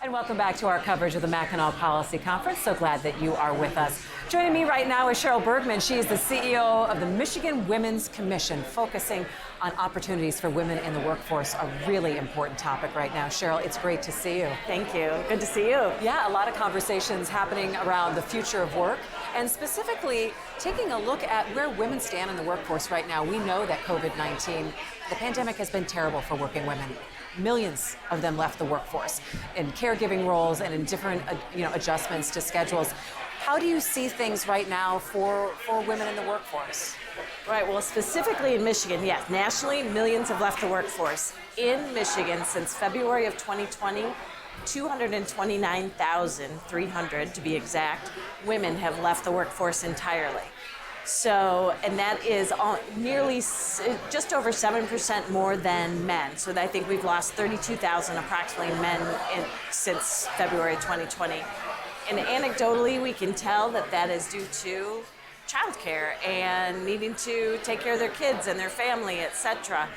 And welcome back to our coverage of the Mackinac Policy Conference. So glad that you are with us. Joining me right now is Cheryl Bergman. She is the CEO of the Michigan Women's Commission, focusing on opportunities for women in the workforce, a really important topic right now. Cheryl, it's great to see you. Thank you. Good to see you. Yeah, a lot of conversations happening around the future of work, and specifically taking a look at where women stand in the workforce right now. We know that COVID-19, the pandemic has been terrible for working women. Millions of them left the workforce in caregiving roles and in different adjustments to schedules. How do you see things right now for women in the workforce? Right, well, specifically in Michigan, yes, nationally, millions have left the workforce. In Michigan, since February of 2020, 229,300, to be exact, women have left the workforce entirely. So, and that is nearly just over 7% more than men. So I think we've lost 32,000 approximately men since February 2020. And anecdotally, we can tell that that is due to childcare and needing to take care of their kids and their family, etc.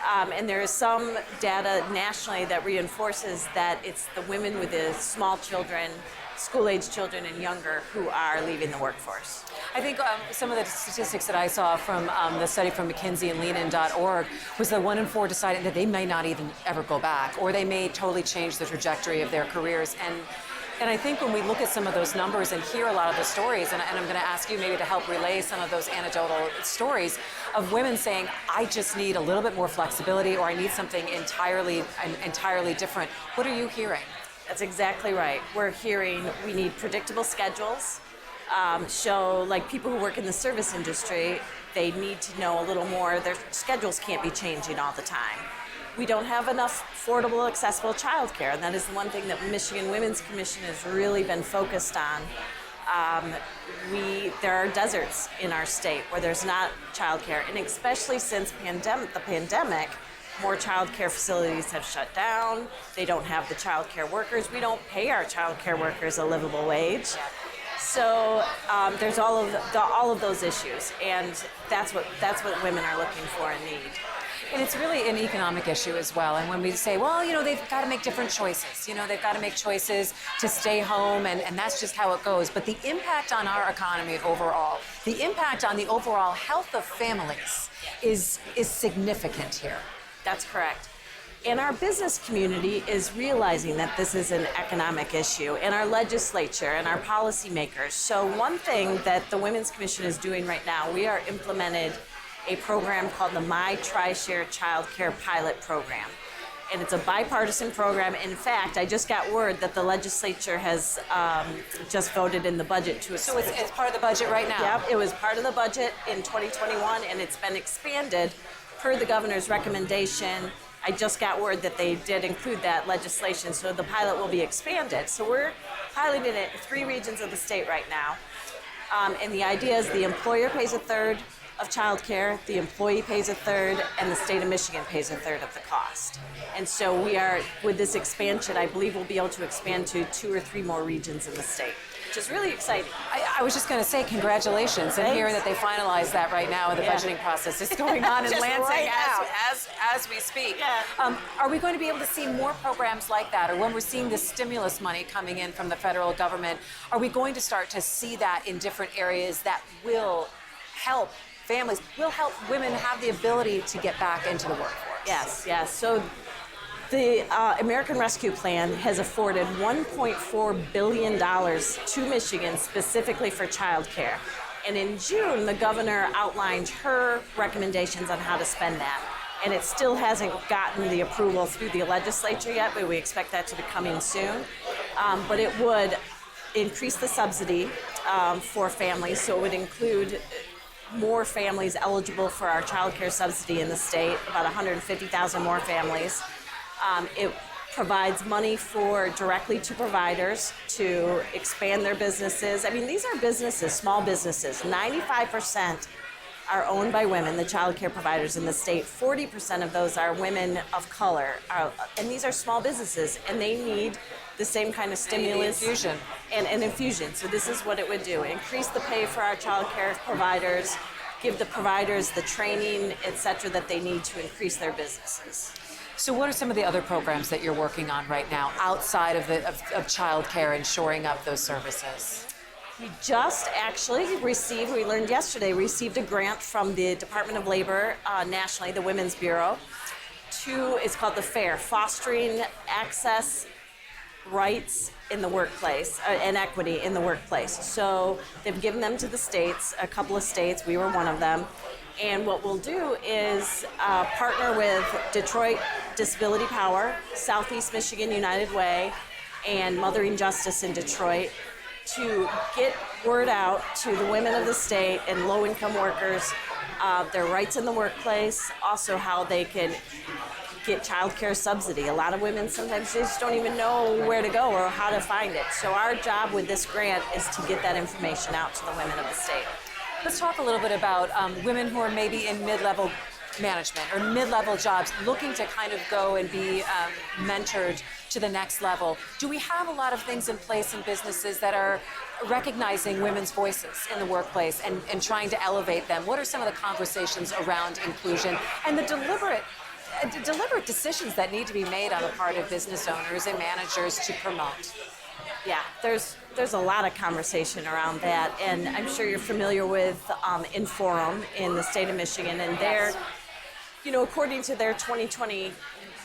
And there is some data nationally that reinforces that it's the women with the small children, school-age children and younger, who are leaving the workforce. I think some of the statistics that I saw from the study from McKinsey and leanin.org was that 1 in 4 decided that they may not even ever go back, or they may totally change the trajectory of their careers. And I think when we look at some of those numbers and hear a lot of the stories, and I'm going to ask you maybe to help relay some of those anecdotal stories of women saying, I just need a little bit more flexibility, or I need something entirely different. What are you hearing? That's exactly right. We're hearing we need predictable schedules. Like people who work in the service industry, they need to know a little more. Their schedules can't be changing all the time. We don't have enough affordable, accessible childcare, and that is the one thing that Michigan Women's Commission has really been focused on. There are deserts in our state where there's not childcare, and especially since the pandemic, more childcare facilities have shut down. They don't have the childcare workers. We don't pay our childcare workers a livable wage. So there's all of those issues, and that's what women are looking for and need. And it's really an economic issue as well. And when we say, well, they've got to make different choices. They've got to make choices to stay home, and that's just how it goes. But the impact on our economy overall, the impact on the overall health of families is significant here. That's correct. And our business community is realizing that this is an economic issue, and our legislature and our policymakers. So one thing that the Women's Commission is doing right now, we are implemented a program called the My Tri-Share Child Care Pilot Program. And it's a bipartisan program. In fact, I just got word that the legislature has just voted in the budget to So it's part of the budget right now? Yep, it was part of the budget in 2021, and it's been expanded per the governor's recommendation. I just got word that they did include that legislation, so the pilot will be expanded. So we're piloting it in 3 regions of the state right now. And the idea is the employer pays a third of childcare, the employee pays a third, and the state of Michigan pays a third of the cost. And so we are, with this expansion, I believe we'll be able to expand to 2 or 3 more regions in the state, which is really exciting. I was just going to say congratulations. And hearing that they finalized that right now, the budgeting process is going on in Lansing right as we speak. Yeah. Are we going to be able to see more programs like that? Or when we're seeing this stimulus money coming in from the federal government, are we going to start to see that in different areas that will help families, will help women have the ability to get back into the workforce? Yes. So the American Rescue Plan has afforded $1.4 billion to Michigan specifically for child care. And in June, the governor outlined her recommendations on how to spend that. And it still hasn't gotten the approval through the legislature yet, but we expect that to be coming soon. But it would increase the subsidy for families, so it would include more families eligible for our child care subsidy in the state, about 150,000 more families. It provides money directly to providers to expand their businesses. I mean, these are businesses, small businesses. 95% are owned by women, the child care providers in the state. 40% of those are women of color. And these are small businesses, and they need the same kind of stimulus. Infusion. And infusion. So this is what it would do. Increase the pay for our child care providers, give the providers the training, et cetera, that they need to increase their businesses. So what are some of the other programs that you're working on right now outside of childcare and shoring up those services? We just actually we learned yesterday, received a grant from the Department of Labor nationally, the Women's Bureau, it's called the FAIR, Fostering Access, Rights in the Workplace, and Equity in the Workplace. So they've given them to the states, a couple of states, we were one of them. And what we'll do is partner with Detroit Disability Power, Southeast Michigan United Way, and Mothering Justice in Detroit to get word out to the women of the state and low-income workers, their rights in the workplace, also how they can get child care subsidy. A lot of women sometimes just don't even know where to go or how to find it. So our job with this grant is to get that information out to the women of the state. Let's talk a little bit about women who are maybe in mid-level management or mid-level jobs looking to kind of go and be mentored to the next level. Do we have a lot of things in place in businesses that are recognizing women's voices in the workplace and trying to elevate them? What are some of the conversations around inclusion and the deliberate decisions that need to be made on the part of business owners and managers to promote? Yeah, there's a lot of conversation around that, and I'm sure you're familiar with Inforum in the state of Michigan, and they're, according to their 2020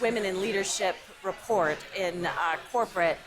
Women in Leadership report in corporate,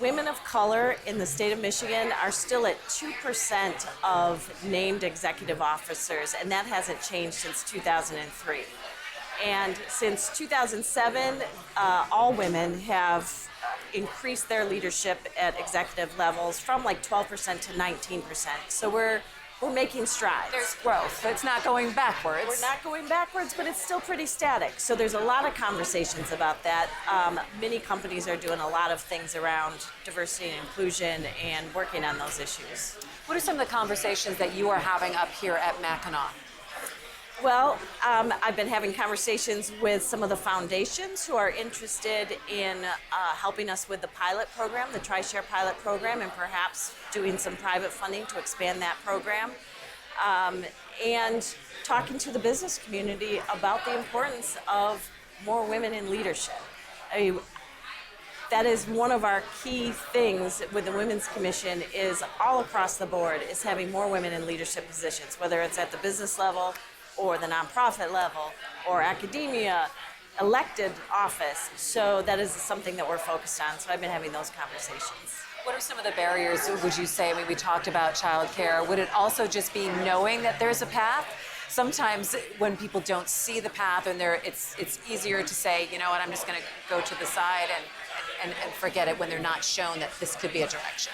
women of color in the state of Michigan are still at 2% of named executive officers, and that hasn't changed since 2003. And since 2007, all women have increased their leadership at executive levels from like 12% to 19%. So we're making strides. There's growth. It's not going backwards. We're not going backwards, but it's still pretty static. So there's a lot of conversations about that. Many companies are doing a lot of things around diversity and inclusion and working on those issues. What are some of the conversations that you are having up here at Mackinac? Well, I've been having conversations with some of the foundations who are interested in helping us with the pilot program, the TriShare pilot program, and perhaps doing some private funding to expand that program. And talking to the business community about the importance of more women in leadership. That is one of our key things with the Women's Commission is all across the board is having more women in leadership positions, whether it's at the business level, or the nonprofit level, or academia, elected office. So that is something that we're focused on. So I've been having those conversations. What are some of the barriers, would you say? I mean, we talked about childcare. Would it also just be knowing that there's a path? Sometimes when people don't see the path and it's easier to say, you know what, I'm just going to go to the side and forget it when they're not shown that this could be a direction.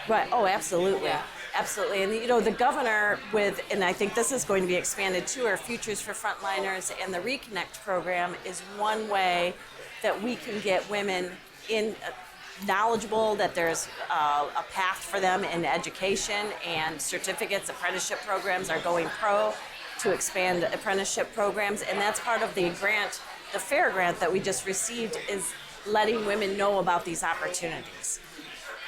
Right. Oh, absolutely. Yeah. Absolutely. And, the governor and I think this is going to be expanded too, our Futures for Frontliners and the Reconnect program is one way that we can get women in knowledgeable that there's a path for them in education and certificates. Apprenticeship programs are going pro to expand apprenticeship programs. And that's part of the grant, the FAIR grant that we just received is letting women know about these opportunities.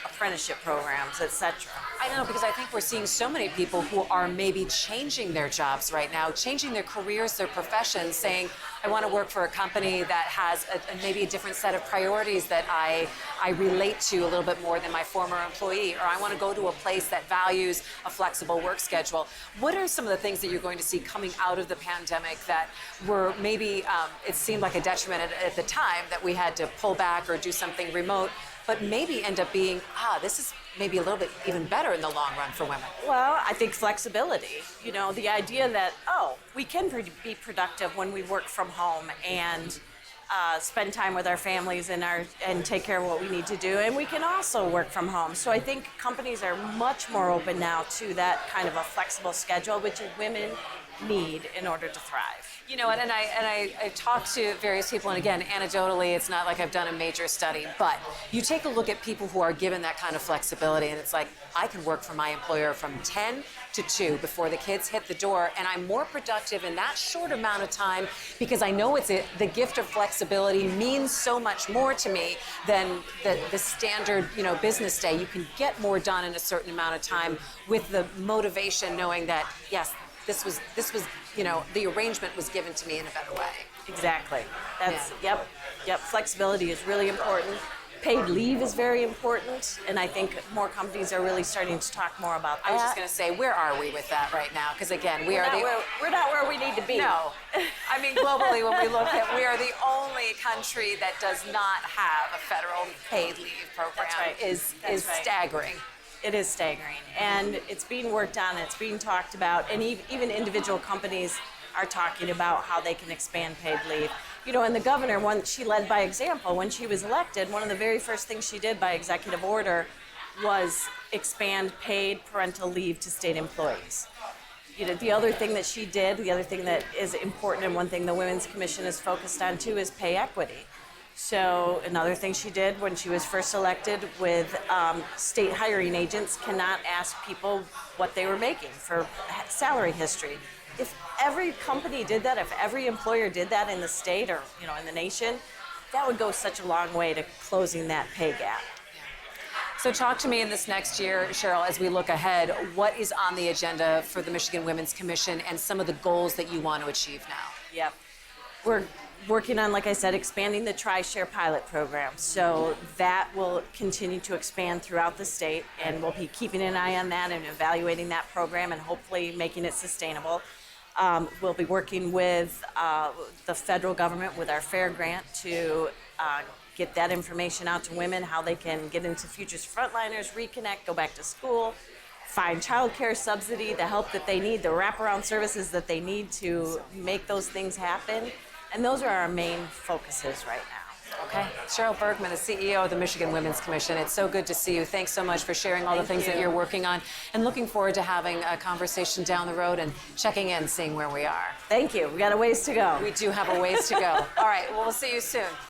Apprenticeship programs, etc. I know, because I think we're seeing so many people who are maybe changing their jobs right now, changing their careers, their professions, saying, I want to work for a company that has maybe a different set of priorities that I relate to a little bit more than my former employee, or I want to go to a place that values a flexible work schedule. What are some of the things that you're going to see coming out of the pandemic that were maybe, it seemed like a detriment at the time that we had to pull back or do something remote, but maybe end up being, this is maybe a little bit even better in the long run for women? Well, I think flexibility. The idea that, we can be productive when we work from home and spend time with our families and take care of what we need to do, and we can also work from home. So I think companies are much more open now to that kind of a flexible schedule, which women need in order to thrive. You know what, and I talked to various people, and again, anecdotally, it's not like I've done a major study, but you take a look at people who are given that kind of flexibility, and it's like, I can work for my employer from 10 to 2 before the kids hit the door, and I'm more productive in that short amount of time because I know the gift of flexibility means so much more to me than the standard, business day. You can get more done in a certain amount of time with the motivation knowing that, yes, the arrangement was given to me in a better way. Exactly. Yep. Flexibility is really important. Paid leave is very important, and I think more companies are really starting to talk more about that. I was just going to say, where are we with that right now? Because again, we're not where we need to be. No, I mean globally, when we look at, we are the only country that does not have a federal paid leave program. That's right. Is Right. staggering. It is staggering, and it's being worked on. It's being talked about, and even individual companies are talking about how they can expand paid leave. And the governor, she led by example. When she was elected, one of the very first things she did by executive order was expand paid parental leave to state employees. The other thing that she did, the other thing that is important, and one thing the Women's Commission is focused on too, is pay equity. So another thing she did when she was first elected with state hiring agents cannot ask people what they were making for salary history. If every company did that, if every employer did that in the state or in the nation, that would go such a long way to closing that pay gap. So talk to me in this next year, Cheryl, as we look ahead, what is on the agenda for the Michigan Women's Commission and some of the goals that you want to achieve now? Yep. We're working on, like I said, expanding the Tri-Share pilot program. So that will continue to expand throughout the state, and we'll be keeping an eye on that and evaluating that program and hopefully making it sustainable. We'll be working with the federal government with our FAIR grant to get that information out to women, how they can get into Futures Frontliners, reconnect, go back to school, find child care subsidy, the help that they need, the wraparound services that they need to make those things happen. And those are our main focuses right now. Okay. Cheryl Bergman, the CEO of the Michigan Women's Commission. It's so good to see you. Thanks so much for sharing all the things that you're working on, and looking forward to having a conversation down the road and checking in, seeing where we are. Thank you. We got a ways to go. We do have a ways to go. All right. Well, we'll see you soon.